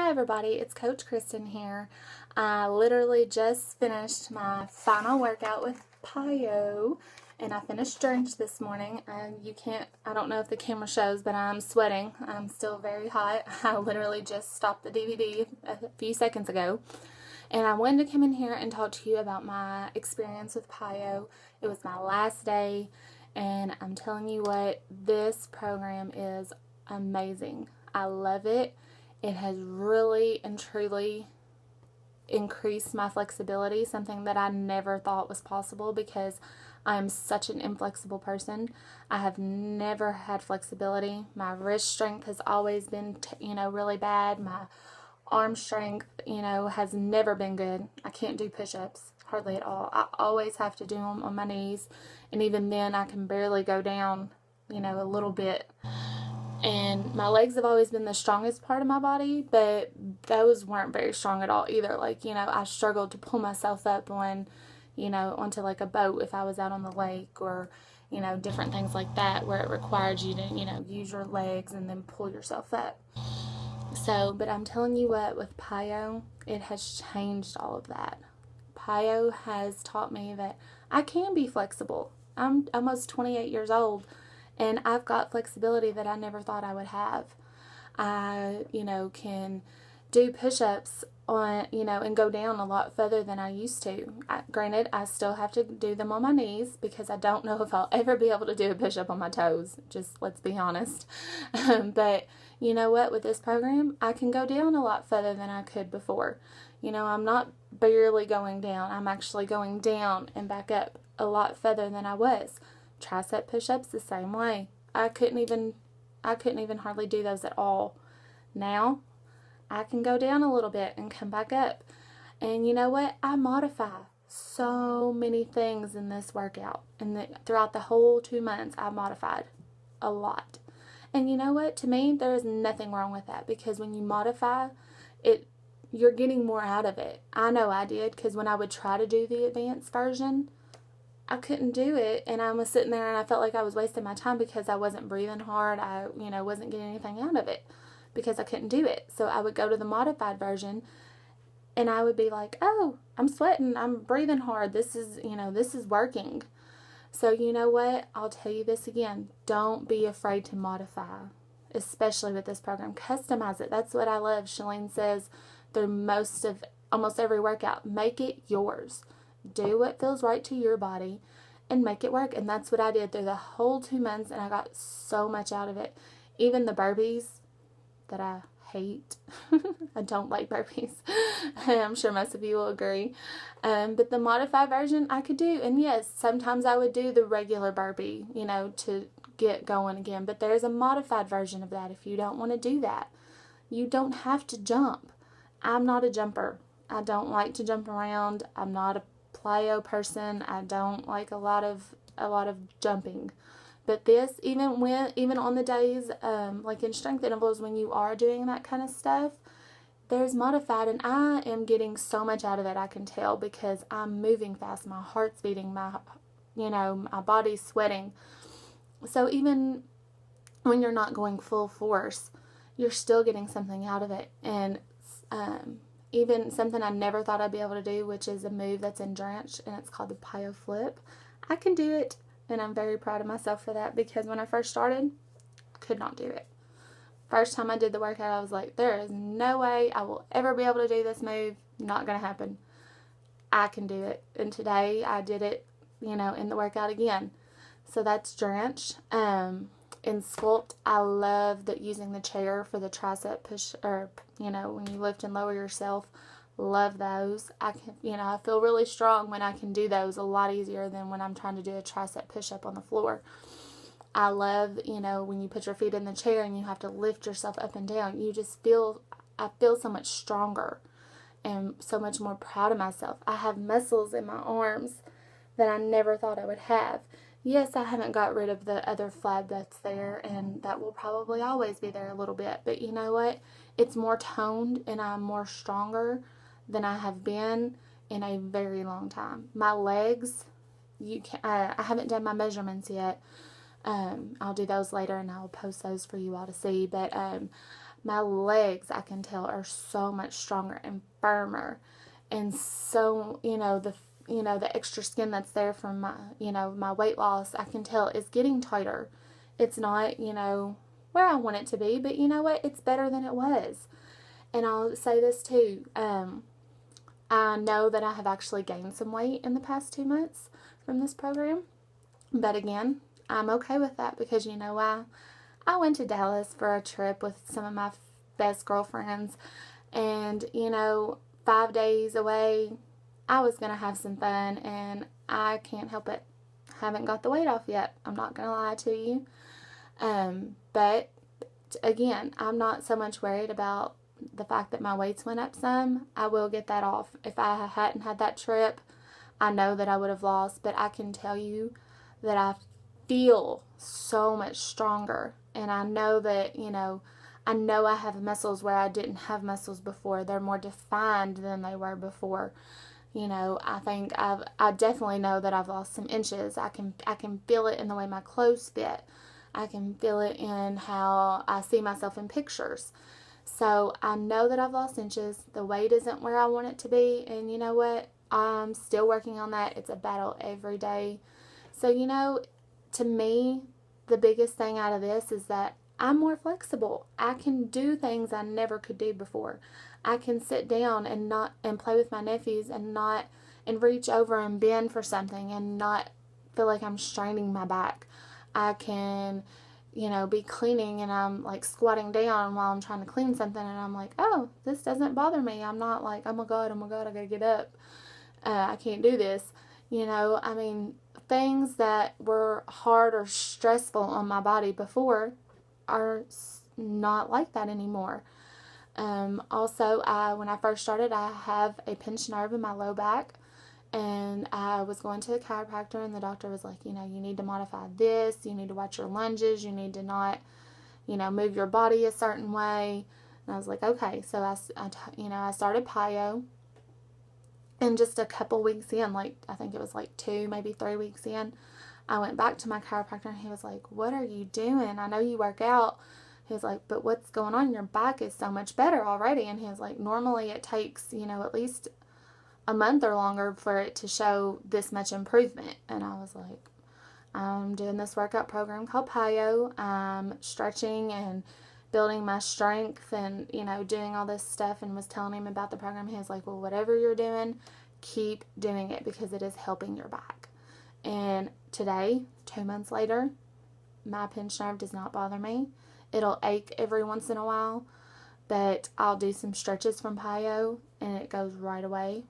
Hi everybody, it's Coach Kristen here. I literally just finished my final workout with PiYO, and I finished drenched this morning. I don't know if the camera shows, but I'm sweating. I'm still very hot. I literally just stopped the DVD a few seconds ago, and I wanted to come in here and talk to you about my experience with PiYO. It was my last day, and I'm telling you what, this program is amazing. I love it. It has really and truly increased my flexibility, something that I never thought was possible because I'm such an inflexible person. I have never had flexibility. My wrist strength has always been, really bad. My arm strength, has never been good. I can't do push-ups hardly at all. I always have to do them on my knees, and even then I can barely go down, a little bit. And my legs have always been the strongest part of my body, but those weren't very strong at all either. I struggled to pull myself up onto like a boat if I was out on the lake, or, different things like that where it required you to, use your legs and then pull yourself up. But I'm telling you what, with PiYO, it has changed all of that. PiYO has taught me that I can be flexible. I'm almost 28 years old. And I've got flexibility that I never thought I would have. I, can do push-ups and go down a lot further than I used to. Granted, I still have to do them on my knees because I don't know if I'll ever be able to do a push-up on my toes. Just let's be honest. But you know what? With this program, I can go down a lot further than I could before. I'm not barely going down. I'm actually going down and back up a lot further than I was. Tricep push-ups the same way. I couldn't even hardly do those at all. Now I can go down a little bit and come back up. And you know what? I modify so many things in this workout. And throughout the whole 2 months, I modified a lot. And you know what? To me, there is nothing wrong with that, because when you modify it, you're getting more out of it. I know I did, because when I would try to do the advanced version, I couldn't do it, and I was sitting there and I felt like I was wasting my time because I wasn't breathing hard. I, wasn't getting anything out of it because I couldn't do it. So I would go to the modified version and I would be like, oh, I'm sweating, I'm breathing hard. This is working. So you know what? I'll tell you this again. Don't be afraid to modify, especially with this program. Customize it. That's what I love. Shalene says through almost every workout, make it yours. Do what feels right to your body and make it work. And that's what I did through the whole 2 months, and I got so much out of it. Even the burpees that I hate. I don't like burpees. I'm sure most of you will agree. But the modified version I could do. And yes, sometimes I would do the regular burpee, to get going again. But there's a modified version of that if you don't want to do that. You don't have to jump. I'm not a jumper. I don't like to jump around. I'm not a PiYO person. I don't like a lot of jumping. But this, even on the days like in strength intervals when you are doing that kind of stuff, there's modified, and I am getting so much out of it. I can tell because I'm moving fast. My heart's beating. My body's sweating. So even when you're not going full force, you're still getting something out of it. And even something I never thought I'd be able to do, which is a move that's in drench, and it's called the PiYO flip. I can do it, and I'm very proud of myself for that, because when I first started, I could not do it. First time I did the workout, I was like, there is no way I will ever be able to do this move. Not going to happen. I can do it. And today I did it, in the workout again. So that's drench. In sculpt, I love that using the chair for the tricep push, or when you lift and lower yourself. Love those. I feel really strong when I can do those, a lot easier than when I'm trying to do a tricep push-up on the floor. I love, when you put your feet in the chair and you have to lift yourself up and down. I feel so much stronger and so much more proud of myself. I have muscles in my arms that I never thought I would have. Yes, I haven't got rid of the other flab that's there, and that will probably always be there a little bit. But you know what? It's more toned, and I'm more stronger than I have been in a very long time. My legs, I haven't done my measurements yet. I'll do those later, and I'll post those for you all to see. But My legs, I can tell, are so much stronger and firmer. And so, the extra skin that's there from my, my weight loss, I can tell is getting tighter. It's not, where I want it to be, but you know what? It's better than it was. And I'll say this too. I know that I have actually gained some weight in the past 2 months from this program. But again, I'm okay with that because you know why? I went to Dallas for a trip with some of my best girlfriends. And, 5 days away, I was going to have some fun. And I can't help it. Haven't got the weight off yet. I'm not going to lie to you. But again, I'm not so much worried about the fact that my weights went up some. I will get that off. If I hadn't had that trip, I know that I would have lost, but I can tell you that I feel so much stronger. And I know that, I have muscles where I didn't have muscles before. They're more defined than they were before. I think I definitely know that I've lost some inches. I can feel it in the way my clothes fit. I can feel it in how I see myself in pictures. So I know that I've lost inches. The weight isn't where I want it to be. And you know what? I'm still working on that. It's a battle every day. So, to me, the biggest thing out of this is that I'm more flexible. I can do things I never could do before. I can sit down and play with my nephews and reach over and bend for something and not feel like I'm straining my back. I can, be cleaning and I'm like squatting down while I'm trying to clean something and I'm like, oh, this doesn't bother me. I'm not like, oh my God, I gotta get up. I can't do this. Things that were hard or stressful on my body before are not like that anymore. Also, when I first started, I have a pinched nerve in my low back. And I was going to a chiropractor, and the doctor was like, you need to modify this. You need to watch your lunges. You need to not, move your body a certain way. And I was like, okay. So I started PiYO. And just a couple weeks in, I think it was 2, maybe 3 weeks in, I went back to my chiropractor, and he was like, what are you doing? I know you work out. He was like, but what's going on? Your back is so much better already. And he was like, normally it takes, at least a month or longer for it to show this much improvement. And I was like, I'm doing this workout program called PiYO. I'm stretching and building my strength and, doing all this stuff, and was telling him about the program. He was like, well, whatever you're doing, keep doing it because it is helping your back. And today, 2 months later, my pinched nerve does not bother me. It'll ache every once in a while, but I'll do some stretches from PiYO and it goes right away.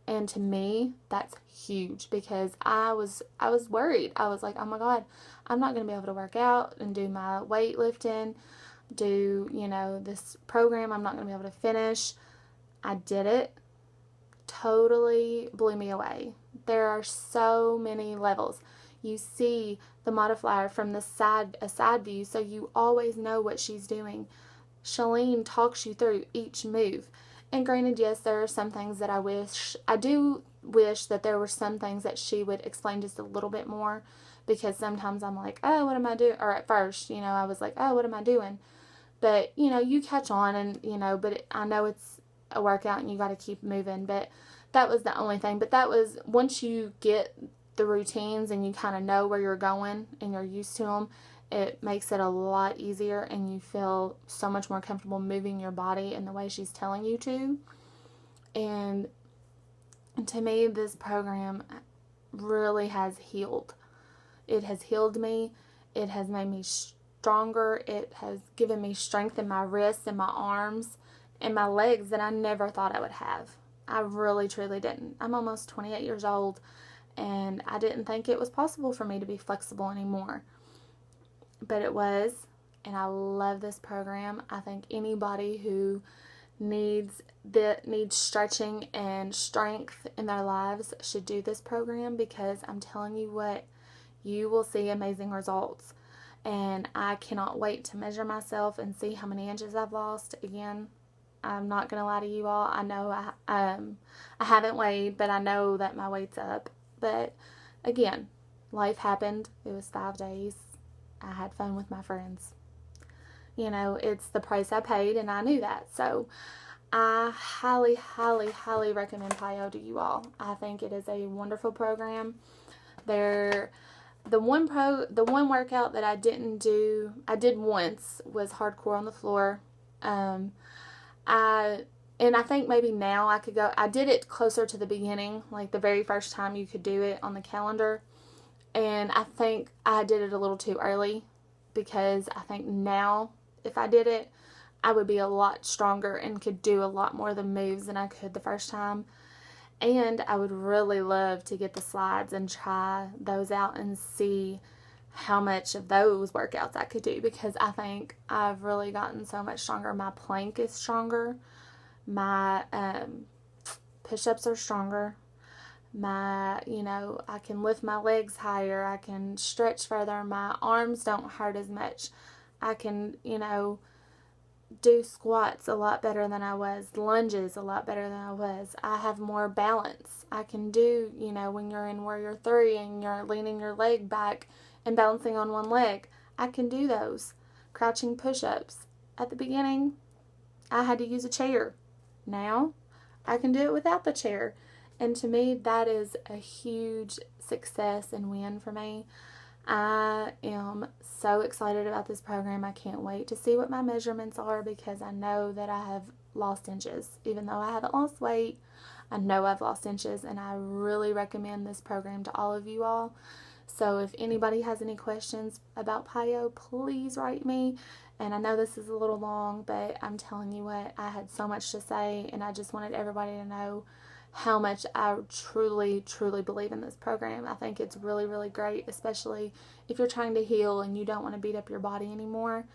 And to me, that's huge because I was worried. I was like, oh my God, I'm not going to be able to work out and do my weightlifting, do, this program. I'm not going to be able to finish. I did it. Totally blew me away. There are so many levels. You see the modifier from a side view, so you always know what she's doing. Shalene talks you through each move. And granted, yes, there are some things that I do wish that there were some things that she would explain just a little bit more, because sometimes I'm like, oh, what am I doing? Or at first, I was like, oh, what am I doing? But, you catch on and, but I know it's a workout and you got to keep moving. But that was the only thing. But that was, once you get the routines and you kind of know where you're going and you're used to them, it makes it a lot easier and you feel so much more comfortable moving your body in the way she's telling you to. And to me, this program really has healed. It has healed me. It has made me stronger. It has given me strength in my wrists and my arms and my legs that I never thought I would have. I really, truly didn't. I'm almost 28 years old, and I didn't think it was possible for me to be flexible anymore. But it was, and I love this program. I think anybody who needs stretching and strength in their lives should do this program, because I'm telling you what, you will see amazing results. And I cannot wait to measure myself and see how many inches I've lost. Again, I'm not going to lie to you all. I know I haven't weighed, but I know that my weight's up. But again, life happened. It was 5 days. I had fun with my friends. you know, it's the price I paid, and I knew that. So I highly, highly, highly recommend PiYO to you all. I think it is a wonderful program. The one workout that I didn't do, I did once, was hardcore on the floor. I think maybe now I could go. I did it closer to the beginning, like the very first time you could do it on the calendar. And I think I did it a little too early, because I think now if I did it, I would be a lot stronger and could do a lot more of the moves than I could the first time. And I would really love to get the slides and try those out and see how much of those workouts I could do, because I think I've really gotten so much stronger. My plank is stronger. My push-ups are stronger. I can lift my legs higher. I can stretch further. My arms don't hurt as much. I can, do squats a lot better than I was, lunges a lot better than I was. I have more balance. I can do, when you're in warrior 3 and you're leaning your leg back and balancing on one leg, I can do those crouching push-ups. At the beginning, I had to use a chair. Now, I can do it without the chair. And to me, that is a huge success and win for me. I am so excited about this program. I can't wait to see what my measurements are, because I know that I have lost inches. Even though I haven't lost weight, I know I've lost inches, and I really recommend this program to all of you all. So if anybody has any questions about PiYO, please write me. And I know this is a little long, but I'm telling you what, I had so much to say, and I just wanted everybody to know how much I truly, truly believe in this program. I think it's really, really great, especially if you're trying to heal and you don't want to beat up your body anymore.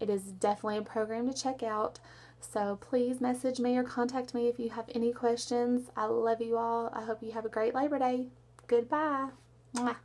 It is definitely a program to check out. So please message me or contact me if you have any questions. I love you all. I hope you have a great Labor Day. Goodbye. Mwah.